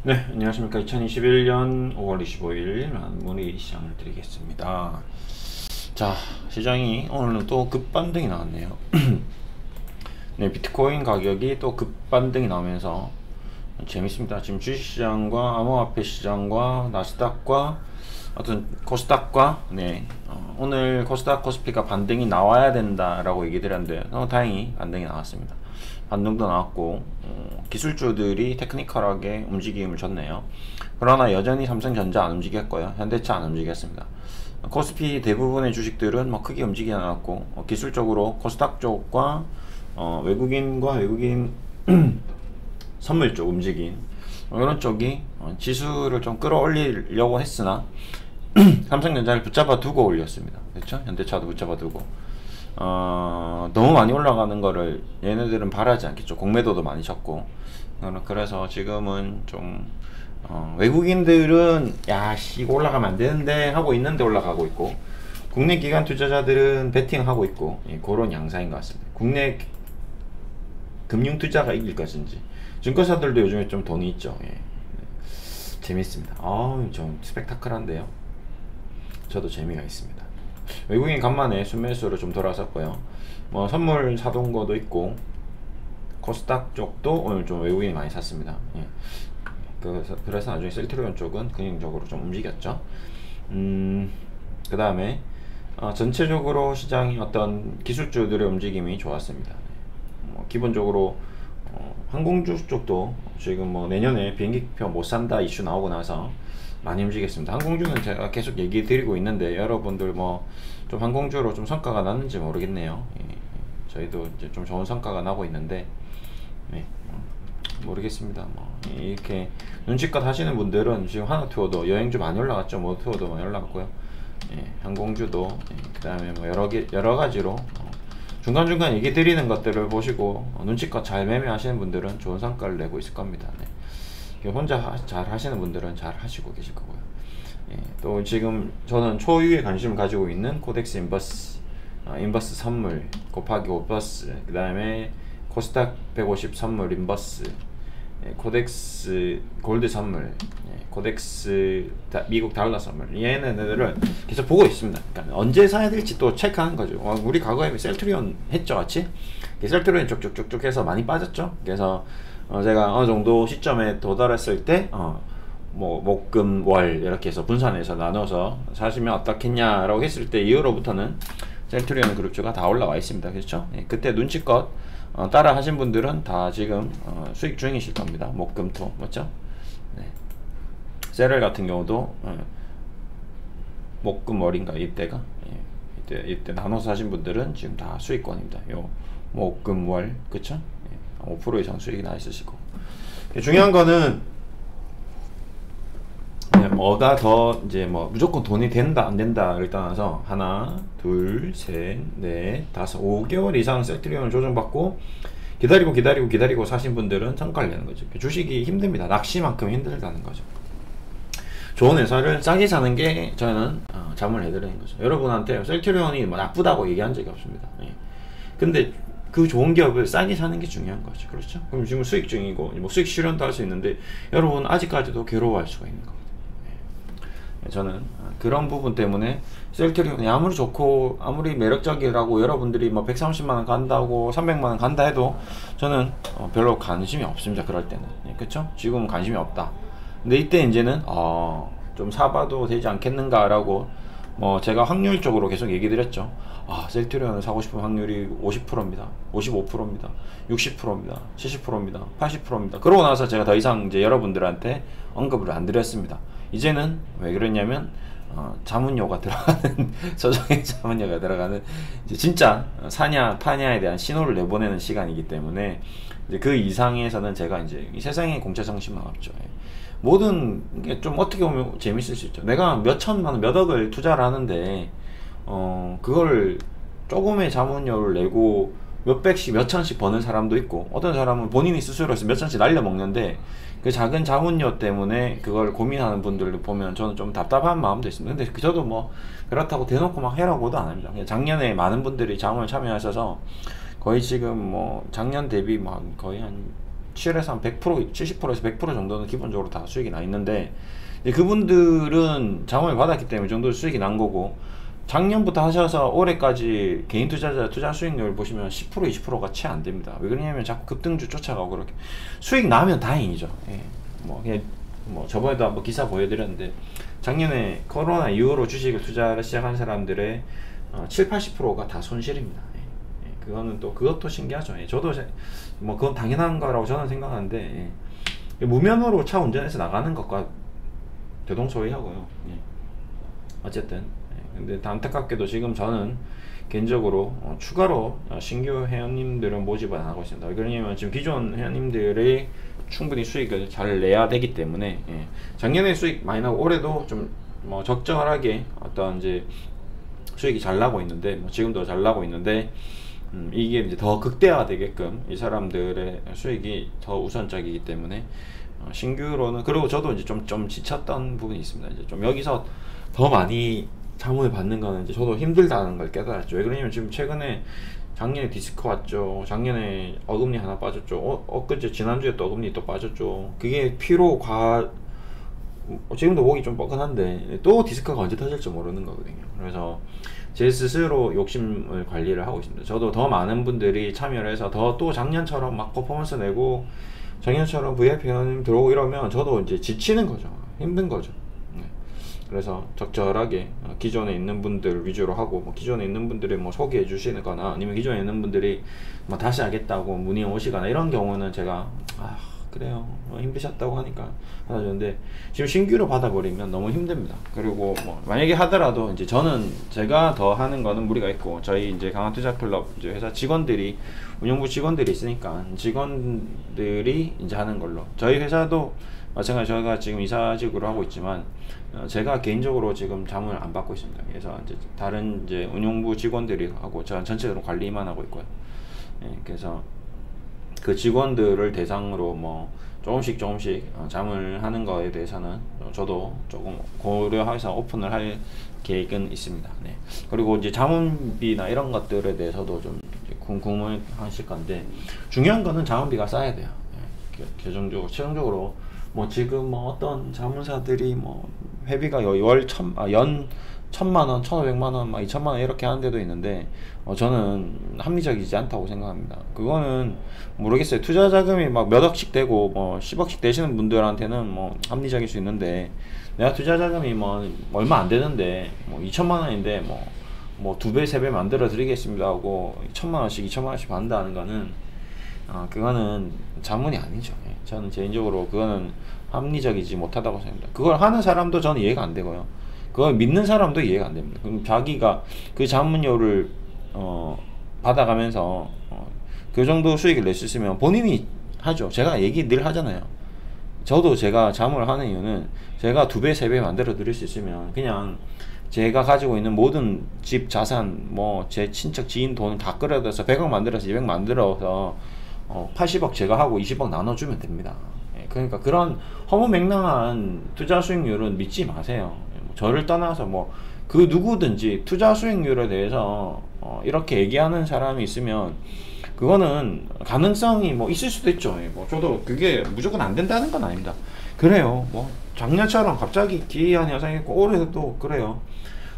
네, 안녕하십니까. 2021년 5월 25일 만문의 시장을 드리겠습니다. 자, 시장이 오늘은 또 급반등이 나왔네요. 네, 비트코인 가격이 또 급반등이 나오면서 재밌습니다. 지금 주식시장과 암호화폐 시장과 나스닥과 어떤 코스닥과 오늘 코스닥 코스피가 반등이 나와야 된다라고 얘기 드렸는데 다행히 반등이 나왔습니다. 반등도 나왔고 기술주들이 테크니컬하게 움직임을 줬네요. 그러나 여전히 삼성전자 안 움직였고요. 현대차 안 움직였습니다. 코스피 대부분의 주식들은 뭐 크게 움직이지 않았고 기술적으로 코스닥 쪽과 외국인과 외국인 선물 쪽 움직인 이런 쪽이 지수를 좀 끌어올리려고 했으나 삼성전자를 붙잡아 두고 올렸습니다. 그렇죠? 현대차도 붙잡아 두고 너무 많이 올라가는 거를 얘네들은 바라지 않겠죠. 공매도도 많이 쳤고 그래서 지금은 좀 외국인들은 야씨 이거 올라가면 안 되는데 하고 있는데 올라가고 있고 국내 기관 투자자들은 베팅하고 있고 그런 양상인 것 같습니다. 국내 금융 투자가 이길 것인지 증권사들도 요즘에 좀 돈이 있죠. 재밌습니다. 좀 스펙타클한데요. 저도 재미가 있습니다. 외국인 간만에 순매수로 좀 돌아섰고요. 뭐 선물 사둔 거도 있고 코스닥 쪽도 오늘 좀 외국인이 많이 샀습니다. 그래서 나중에 셀트리온 쪽은 근육적으로 좀 움직였죠. 그 다음에 전체적으로 시장이 어떤 기술주들의 움직임이 좋았습니다. 기본적으로 항공주 쪽도 지금 뭐 내년에 비행기표 못 산다 이슈 나오고 나서 많이 움직였습니다. 항공주는 제가 계속 얘기 드리고 있는데 여러분들 뭐 좀 항공주로 좀 성과가 났는지 모르겠네요. 저희도 이제 좀 좋은 성과가 나고 있는데 모르겠습니다. 뭐 이렇게 눈치껏 하시는 분들은 지금 하나투어도 여행주 많이 올라갔죠. 모투어도 많이 올라갔고요. 항공주도 그 다음에 뭐 여러 가지로 중간중간 얘기 드리는 것들을 보시고 눈치껏 잘 매매하시는 분들은 좋은 성과를 내고 있을 겁니다. 혼자 잘 하시는 분들은 잘 하시고 계실 거고요. 또 지금 저는 초유의 관심을 가지고 있는 코덱스 인버스 선물 곱하기 5버스, 그 다음에 코스닥 150 선물 인버스, 코덱스 골드 선물, 코덱스 미국 달러 선물, 얘네들을 계속 보고 있습니다. 그러니까 언제 사야 될지 또 체크하는 거죠. 우리 과거에 셀트리온 했죠, 같이? 셀트리온 쭉쭉쭉쭉 해서 많이 빠졌죠. 그래서 제가 어느 정도 시점에 도달했을 때 뭐 목금 월 이렇게 해서 분산해서 나눠서 사시면 어떻겠냐라고 했을 때 이후로부터는 셀트리온 그룹주가 다 올라와 있습니다. 그렇죠? 그때 눈치껏 따라 하신 분들은 다 지금 수익 중이실 겁니다. 목금토 맞죠? 세렐 같은 경우도 목금월인가 이때가 이때 나눠서 하신 분들은 지금 다 수익권입니다. 요 목금월 그쵸? 5% 이상 수익이 나 있으시고 중요한 거는 뭐가 더 이제 뭐 무조건 돈이 된다 안 된다를 떠나서 하나 둘 셋 넷 다섯 5개월 이상 셀트리온을 조정받고 기다리고 사신 분들은 성과를 내는 거죠. 주식이 힘듭니다. 낚시만큼 힘들다는 거죠. 좋은 회사를 싸게 사는 게 저는 자문을 해드리는 거죠. 여러분한테 셀트리온이 뭐 나쁘다고 얘기한 적이 없습니다. 근데 그 좋은 기업을 싸게 사는 게 중요한 거죠. 그렇죠? 그럼 지금 수익 중이고 뭐 수익 실현도 할 수 있는데 여러분 아직까지도 괴로워할 수가 있는 겁니다. 저는 그런 부분 때문에 셀트리온이 아무리 좋고 아무리 매력적이라고 여러분들이 뭐 130만원 간다고 300만원 간다 해도 저는 별로 관심이 없습니다. 그럴 때는 그쵸? 지금은 관심이 없다. 근데 이때 이제는 좀 사봐도 되지 않겠는가 라고 뭐 제가 확률적으로 계속 얘기 드렸죠. 셀트리온을 사고 싶은 확률이 50%입니다 55%입니다 60%입니다 70%입니다 80%입니다 그러고 나서 제가 더 이상 이제 여러분들한테 언급을 안 드렸습니다. 이제는 왜 그러냐면 자문료가 들어가는 조정의 자문료가 들어가는 이제 진짜 사냐 파냐에 대한 신호를 내보내는 시간이기 때문에 이제 그 이상에서는 제가 이제 이 세상에 공짜 정신만 없죠. 모든 게 좀 어떻게 보면 재밌을 수 있죠. 내가 몇 천만 원, 몇 억을 투자를 하는데 그걸 조금의 자문료를 내고 몇 백씩 몇 천씩 버는 사람도 있고 어떤 사람은 본인이 스스로 해서 몇 천씩 날려 먹는데 그 작은 자문료 때문에 그걸 고민하는 분들을 보면 저는 좀 답답한 마음도 있습니다. 근데 저도 뭐 그렇다고 대놓고 막 해라고도 안 합니다. 작년에 많은 분들이 자문을 참여하셔서 거의 지금 뭐 작년 대비 막 거의 한 7에서 한 100%, 70%에서 100% 정도는 기본적으로 다 수익이 나 있는데, 그분들은 자금을 받았기 때문에 이 정도 수익이 난 거고, 작년부터 하셔서 올해까지 개인 투자자 투자 수익률 보시면 10% 20%가 채 안 됩니다. 왜 그러냐면 자꾸 급등주 쫓아가고 그렇게 수익 나면 다행이죠. 예. 뭐 저번에도 한번 기사 보여드렸는데, 작년에 코로나 이후로 주식을 투자를 시작한 사람들의 7, 80%가 다 손실입니다. 예. 그거는 또 그것도 신기하죠. 예. 저도 뭐 그건 당연한 거라고 저는 생각하는데, 예. 무면허로 차 운전해서 나가는 것과 대동소이하고요. 예. 어쨌든 근데 안타깝게도 지금 저는 개인적으로 추가로 신규 회원님들은 모집을 안 하고 있습니다. 그러냐면 지금 기존 회원님들이 충분히 수익을 잘 내야 되기 때문에, 예. 작년에 수익 많이 나고 올해도 좀 뭐 적절하게 어떤 이제 수익이 잘 나고 있는데, 뭐 지금도 잘 나고 있는데, 이게 이제 더 극대화 되게끔 이 사람들의 수익이 더 우선적이기 때문에 신규로는, 그리고 저도 이제 좀 지쳤던 부분이 있습니다. 이제 좀 여기서 더 많이 자문을 받는 거는 이제 저도 힘들다는 걸 깨달았죠. 왜 그러냐면 지금 최근에 작년에 디스크 왔죠. 작년에 어금니 하나 빠졌죠. 엊그제 지난주에 또 어금니 또 빠졌죠. 그게 지금도 목이 좀 뻐근한데 또 디스크가 언제 터질지 모르는 거거든요. 그래서 제 스스로 욕심을 관리를 하고 있습니다. 저도 더 많은 분들이 참여를 해서 또 작년처럼 막 퍼포먼스 내고 작년처럼 VIP 회원님 들어오고 이러면 저도 이제 지치는 거죠. 힘든 거죠. 그래서 적절하게 기존에 있는 분들 위주로 하고, 뭐 기존에 있는 분들이 뭐 소개해 주시거나 아니면 기존에 있는 분들이 뭐 다시 하겠다고 문의 오시거나 이런 경우는 제가 그래요 힘드셨다고 하니까 받아주는데, 지금 신규로 받아버리면 너무 힘듭니다. 그리고 뭐 만약에 하더라도 이제 제가 더 하는 거는 무리가 있고, 저희 이제 강화투자클럽 이제 회사 직원들이, 운영부 직원들이 있으니까 직원들이 이제 하는 걸로, 저희 회사도 마찬가지 저희가 지금 이사직으로 하고 있지만 제가 개인적으로 지금 자문을 안 받고 있습니다. 그래서 이제 다른 이제 운용부 직원들이 하고, 저는 전체적으로 관리만 하고 있고요. 예, 그래서 그 직원들을 대상으로 뭐 조금씩 자문을 하는 거에 대해서는 저도 조금 고려해서 오픈을 할 계획은 있습니다. 네. 그리고 이제 자문비나 이런 것들에 대해서도 좀 궁금하실 건데, 중요한 거는 자문비가 싸야 돼요. 예, 최종적으로 뭐 지금 뭐 어떤 자문사들이 뭐 회비가 연 1,000만원, 1,500만원, 막 2,000만원 이렇게 하는 데도 있는데, 저는 합리적이지 않다고 생각합니다. 그거는 모르겠어요. 투자 자금이 막 몇 억씩 되고 뭐 10억씩 되시는 분들한테는 뭐 합리적일 수 있는데, 내가 투자 자금이 뭐 얼마 안 되는데 뭐 2,000만원인데 뭐 2배, 3배 만들어 드리겠습니다 하고 1,000만원씩, 2,000만원씩 받는다는 거는 그거는 자문이 아니죠. 저는 개인적으로 그거는 합리적이지 못하다고 생각합니다. 그걸 하는 사람도 저는 이해가 안 되고요. 그걸 믿는 사람도 이해가 안 됩니다. 그럼 자기가 그 자문료를 받아가면서 그 정도 수익을 낼 수 있으면 본인이 하죠. 제가 얘기 늘 하잖아요. 저도 제가 자문을 하는 이유는 제가 2배, 3배 만들어 드릴 수 있으면 그냥 제가 가지고 있는 모든 집, 자산, 뭐 제 친척, 지인 돈을 다 끌어들여서 100억 만들어서 200 만들어서 80억 제가 하고 20억 나눠주면 됩니다. 예, 그러니까 그런 허무맹랑한 투자 수익률은 믿지 마세요. 저를 떠나서 뭐 그 누구든지 투자 수익률에 대해서 이렇게 얘기하는 사람이 있으면 그거는 가능성이 뭐 있을 수도 있죠. 예, 뭐 저도 그게 무조건 안 된다는 건 아닙니다. 그래요. 뭐 작년처럼 갑자기 기이한 현상이 있고 올해도 그래요.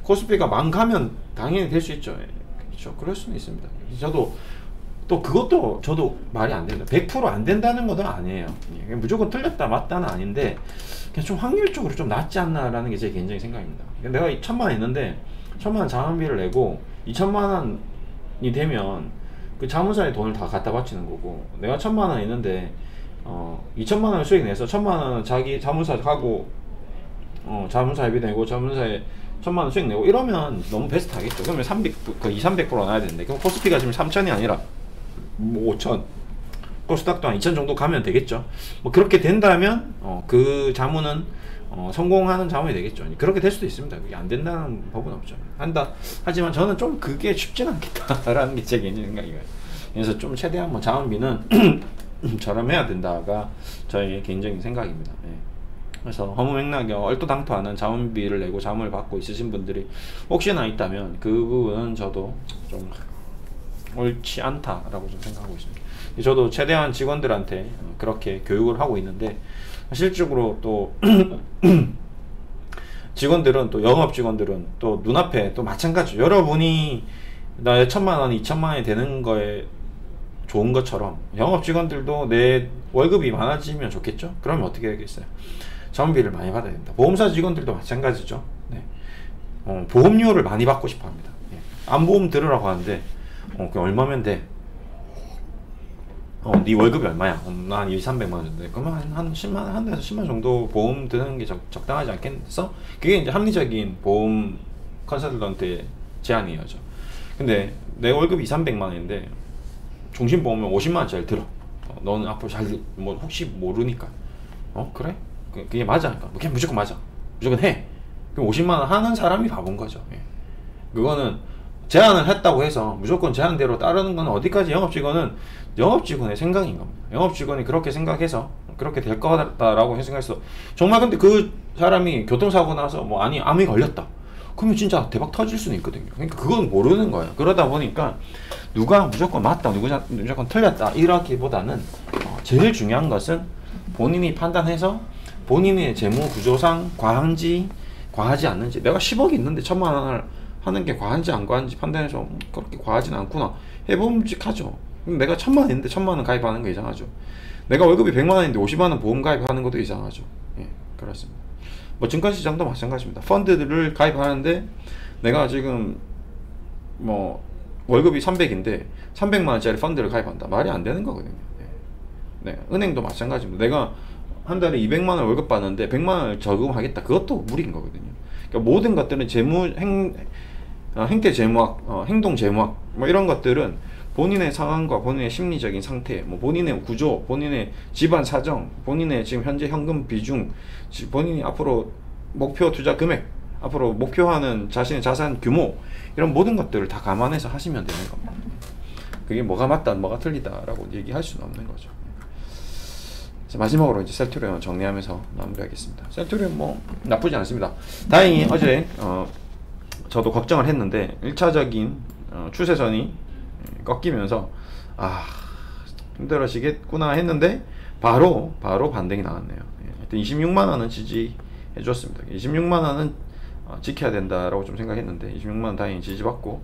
코스피가 망가면 당연히 될 수 있죠. 예, 그렇죠. 그럴 수는 있습니다. 저도 말이 안 된다. 100% 안 된다는 것은 아니에요. 무조건 틀렸다 맞다는 아닌데, 그냥 좀 확률적으로 좀 낫지 않나라는 게 제 개인적인 생각입니다. 내가 1,000만 원 있는데 1,000만 원 자문비를 내고 2,000만 원이 되면 그 자문사에 돈을 다 갖다 바치는 거고, 내가 1,000만 원 있는데 2,000만 원 수익 내서 1,000만 원 자기 자문사 하고 자문사비 내고 자문사에 1,000만 원 수익 내고 이러면 너무 베스트 하겠죠. 그러면 200~300% 나야 되는데, 그럼 코스피가 지금 3,000이 아니라 뭐 5,000, 코스닥도 한 2,000 정도 가면 되겠죠. 뭐 그렇게 된다면 그 자문은 성공하는 자문이 되겠죠. 그렇게 될 수도 있습니다. 그게 안 된다는 법은 없죠. 하지만 저는 좀 그게 쉽진 않겠다라는 게 제 개인적인 생각이에요. 그래서 좀 최대한 뭐 자문비는 저렴해야 된다가 저의 개인적인 생각입니다. 예. 그래서 허무맹랑하게 얼토당토하는 자문비를 내고 자문을 받고 있으신 분들이 혹시나 있다면 그 부분은 저도 좀 옳지 않다라고 좀 생각하고 있습니다. 저도 최대한 직원들한테 그렇게 교육을 하고 있는데, 실질적으로 또 직원들은, 또 영업 직원들은 또 눈앞에 또 마찬가지, 여러분이 나의 1,000만 원이 2,000만 원이 되는 거에 좋은 것처럼 영업 직원들도 내 월급이 많아지면 좋겠죠. 그러면 어떻게 되겠어요? 자원비를 많이 받아야 된다. 보험사 직원들도 마찬가지죠. 네. 보험료를 많이 받고 싶어 합니다. 예. 안보험 들으라고 하는데, 그 얼마면 돼? 네 월급이 얼마야? 나 한 2,300만 원 정도 돼. 그러면 한 10만 원, 한 달에서 10만 정도 보험 드는 게 적당하지 않겠어? 그게 이제 합리적인 보험 컨설턴트의 제안이죠. 근데 내 월급이 2,300만 원인데 종신보험은 50만 원짜리 들어. 너는 앞으로 뭐 혹시 모르니까. 그래? 그게 맞아. 그러니까 그냥 무조건 맞아. 무조건 해. 그럼 50만 원 하는 사람이 바본 거죠. 예. 그거는 제안을 했다고 해서 무조건 제안대로 따르는 건, 어디까지 영업직원의 생각인 겁니다. 영업직원이 그렇게 생각해서 그렇게 될 거다라고 생각했어. 정말 근데 그 사람이 교통사고 나서 암이 걸렸다. 그러면 진짜 대박 터질 수는 있거든요. 그러니까 그건 모르는 거예요. 그러다 보니까 누가 무조건 맞다, 누가 무조건 틀렸다 이렇기보다는 제일 중요한 것은 본인이 판단해서 본인의 재무 구조상 과하지 않는지, 내가 10억이 있는데 1,000만 원을 하는 게 과한지 안 과한지 판단해서 그렇게 과하진 않구나 해봄직하죠. 내가 1,000만 원 있는데 1,000만 원 가입하는 거 이상하죠. 내가 월급이 100만 원인데 50만 원 보험 가입하는 것도 이상하죠. 예, 그렇습니다. 뭐 증권시장도 마찬가지입니다. 펀드를 가입하는데 내가 지금 뭐 월급이 300인데 300만 원짜리 펀드를 가입한다. 말이 안 되는 거거든요. 예. 네, 은행도 마찬가지입니다. 내가 한 달에 200만 원 월급 받는데 100만 원을 저금하겠다. 그것도 무리인 거거든요. 그러니까 모든 것들은 행태 재무학, 행동 재무학, 뭐 이런 것들은 본인의 상황과 본인의 심리적인 상태, 뭐 본인의 구조, 본인의 집안 사정, 본인의 지금 현재 현금 비중, 본인이 앞으로 목표 투자 금액, 앞으로 목표하는 자신의 자산 규모, 이런 모든 것들을 다 감안해서 하시면 되는 겁니다. 그게 뭐가 맞다, 뭐가 틀리다라고 얘기할 수는 없는 거죠. 자, 마지막으로 이제 셀트리온 정리하면서 마무리하겠습니다. 셀트리온 뭐 나쁘지 않습니다. 다행히 어제 저도 걱정을 했는데 1차적인 추세선이 꺾이면서 힘들어지겠구나 했는데 바로 반등이 나왔네요. 하여튼 26만 원은 지지해 줬습니다. 26만 원은 지켜야 된다라고 좀 생각했는데 26만 원 다행히 지지받고,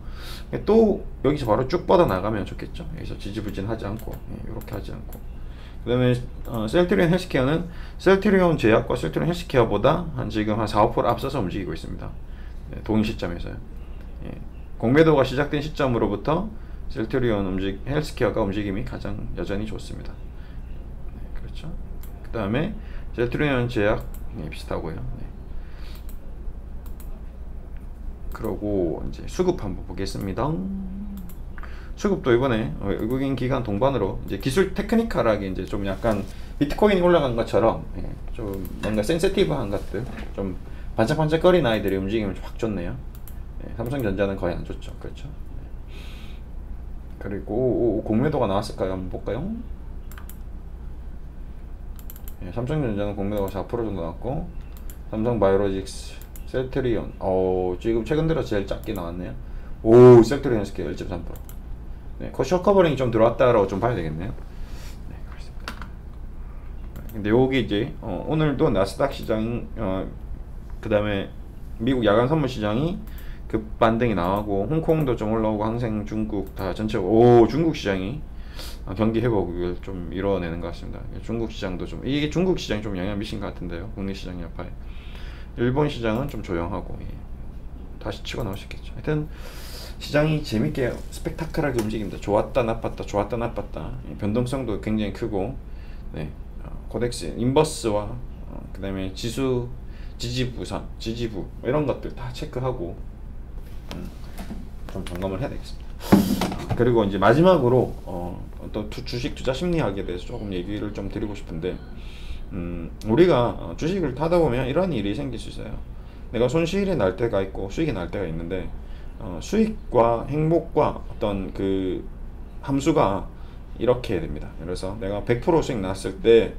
또 여기서 바로 쭉 뻗어 나가면 좋겠죠. 여기서 지지부진하지 않고, 이렇게 하지 않고. 그 다음에 셀트리온 헬스케어는 셀트리온 제약과 셀트리온 헬스케어보다 지금 한 4~5% 앞서서 움직이고 있습니다. 동일 시점에서요. 공매도가 시작된 시점으로부터 셀트리온 헬스케어가 움직임이 가장 여전히 좋습니다. 그렇죠. 그 다음에 셀트리온 제약 비슷하고요. 그러고 이제 수급 한번 보겠습니다. 수급도 이번에 외국인 기관 동반으로 이제 기술 테크니컬하게 이제 좀 약간 비트코인이 올라간 것처럼 좀 뭔가 센시티브한 것들, 좀 반짝반짝거리는 아이들의 움직임을 확 줬네요. 삼성전자는 거의 안 줬죠. 그렇죠. 그리고 공매도가 나왔을까요? 한번 볼까요? 삼성전자는 공매도가 4% 정도 나왔고, 삼성바이오로직스, 셀트리온, 지금 최근 들어 제일 작게 나왔네요. 셀트리온 헬스케어 1.3%. 숏 커버링이 좀 들어왔다라고 좀 봐야 되겠네요. 네, 그렇습니다. 근데 여기 이제 오늘도 나스닥 시장, 그 다음에 미국 야간 선물 시장이 급반등이 나오고, 홍콩도 좀 올라오고, 항생, 중국 다 전체적으로 중국 시장이 경기 회복을 좀 이뤄내는 것 같습니다. 중국 시장도 좀, 이게 중국 시장이 좀 영향 미친 것 같은데요. 국내 시장이 아파요. 일본 시장은 좀 조용하고, 다시 치고 나올 수 있겠죠. 하여튼 시장이 재밌게 스펙타클하게 움직입니다. 좋았다 나빴다, 좋았다 나빴다. 변동성도 굉장히 크고, 코덱스, 인버스와 그 다음에 지수, 지지부 이런 것들 다 체크하고 좀 점검을 해야 되겠습니다. 그리고 이제 마지막으로 또 주식 투자 심리학에 대해서 조금 얘기를 좀 드리고 싶은데, 우리가 주식을 타다 보면 이런 일이 생길 수 있어요. 내가 손실이 날 때가 있고 수익이 날 때가 있는데, 수익과 행복과 어떤 그 함수가 이렇게 됩니다. 그래서 내가 100% 수익 났을 때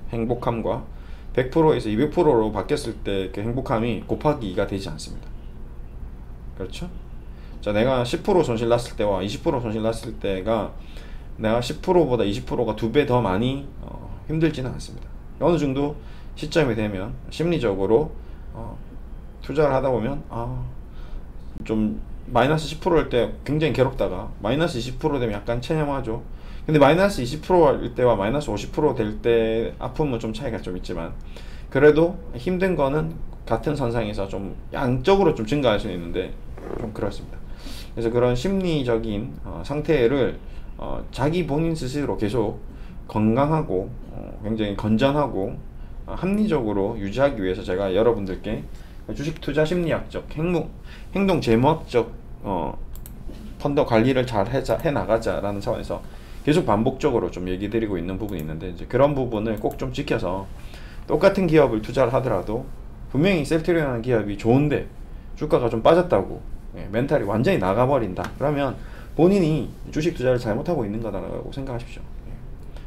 행복함과 100%에서 200%로 바뀌었을 때 그 행복함이 곱하기 2가 되지 않습니다. 그렇죠? 자, 내가 10% 손실 났을 때와 20% 손실 났을 때가 내가 10%보다 20%가 2배 더 많이 힘들지는 않습니다. 어느 정도 시점이 되면 심리적으로 투자를 하다 보면 좀 마이너스 10%일 때 굉장히 괴롭다가 마이너스 20% 되면 약간 체념하죠. 근데 마이너스 20%일 때와 마이너스 50%될 때 아픔은 좀 차이가 좀 있지만, 그래도 힘든 거는 같은 선상에서 좀 양적으로 좀 증가할 수 있는데 좀 그렇습니다. 그래서 그런 심리적인 상태를 자기 본인 스스로 계속 건강하고 굉장히 건전하고 합리적으로 유지하기 위해서 제가 여러분들께 주식 투자 심리학적, 행동 재무학적 펀더 관리를 잘 해 나가자라는 차원에서 계속 반복적으로 좀 얘기 드리고 있는 부분이 있는데, 이제 그런 부분을 꼭 좀 지켜서 똑같은 기업을 투자를 하더라도 분명히 셀트리온이라는 기업이 좋은데 주가가 좀 빠졌다고 멘탈이 완전히 나가버린다, 그러면 본인이 주식 투자를 잘못하고 있는 거다라고 생각하십시오.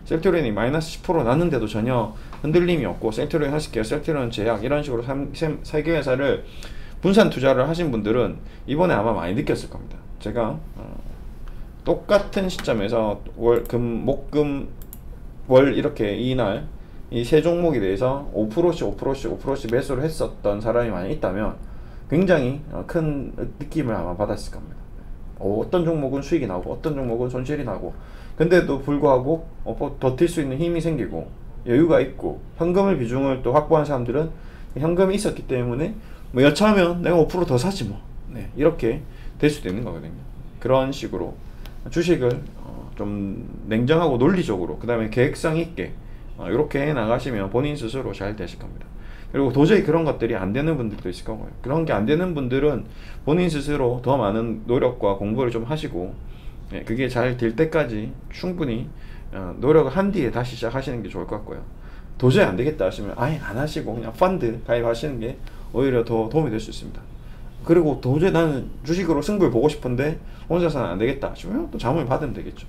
셀트리온이 마이너스 10% 났는데도 전혀 흔들림이 없고, 셀트리온 하실게요, 셀트리온 제약, 이런 식으로 세 개 회사를 분산 투자를 하신 분들은 이번에 아마 많이 느꼈을 겁니다. 제가 똑같은 시점에서 월 이렇게 이날 이 세 종목에 대해서 5%씩 매수를 했었던 사람이 많이 있다면 굉장히 큰 느낌을 아마 받았을 겁니다. 어떤 종목은 수익이 나고 어떤 종목은 손실이 나고, 근데도 불구하고 버틸 수 있는 힘이 생기고 여유가 있고 현금을 비중을 또 확보한 사람들은 현금이 있었기 때문에 뭐 여차하면 내가 5% 더 사지 뭐, 이렇게 될 수도 있는 거거든요. 그런 식으로 주식을 좀 냉정하고 논리적으로, 그 다음에 계획성 있게 이렇게 해 나가시면 본인 스스로 잘 되실 겁니다. 그리고 도저히 그런 것들이 안 되는 분들도 있을 거고요. 그런 게 안 되는 분들은 본인 스스로 더 많은 노력과 공부를 좀 하시고, 그게 잘 될 때까지 충분히 노력을 한 뒤에 다시 시작하시는 게 좋을 것 같고요. 도저히 안 되겠다 하시면 아예 안 하시고 그냥 펀드 가입하시는 게 오히려 더 도움이 될 수 있습니다. 그리고 도저히 나는 주식으로 승부를 보고 싶은데 혼자서는 안 되겠다 싶으면 또 자문을 받으면 되겠죠.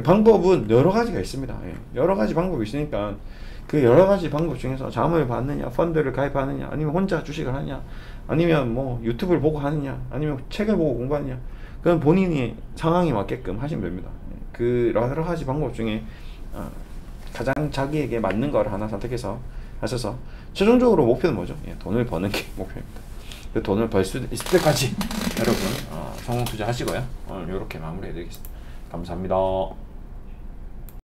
방법은 여러 가지가 있습니다. 여러 가지 방법이 있으니까 그 여러 가지 방법 중에서 자문을 받느냐, 펀드를 가입하느냐, 아니면 혼자 주식을 하느냐, 아니면 뭐 유튜브를 보고 하느냐, 아니면 책을 보고 공부하느냐, 그건 본인이 상황에 맞게끔 하시면 됩니다. 그 여러 가지 방법 중에 가장 자기에게 맞는 거를 하나 선택해서 하셔서, 최종적으로 목표는 뭐죠? 돈을 버는 게 목표입니다. 그 돈을 벌 수 있을 때까지 여러분 성공 투자 하시고요. 오늘 이렇게 마무리해 드리겠습니다. 감사합니다.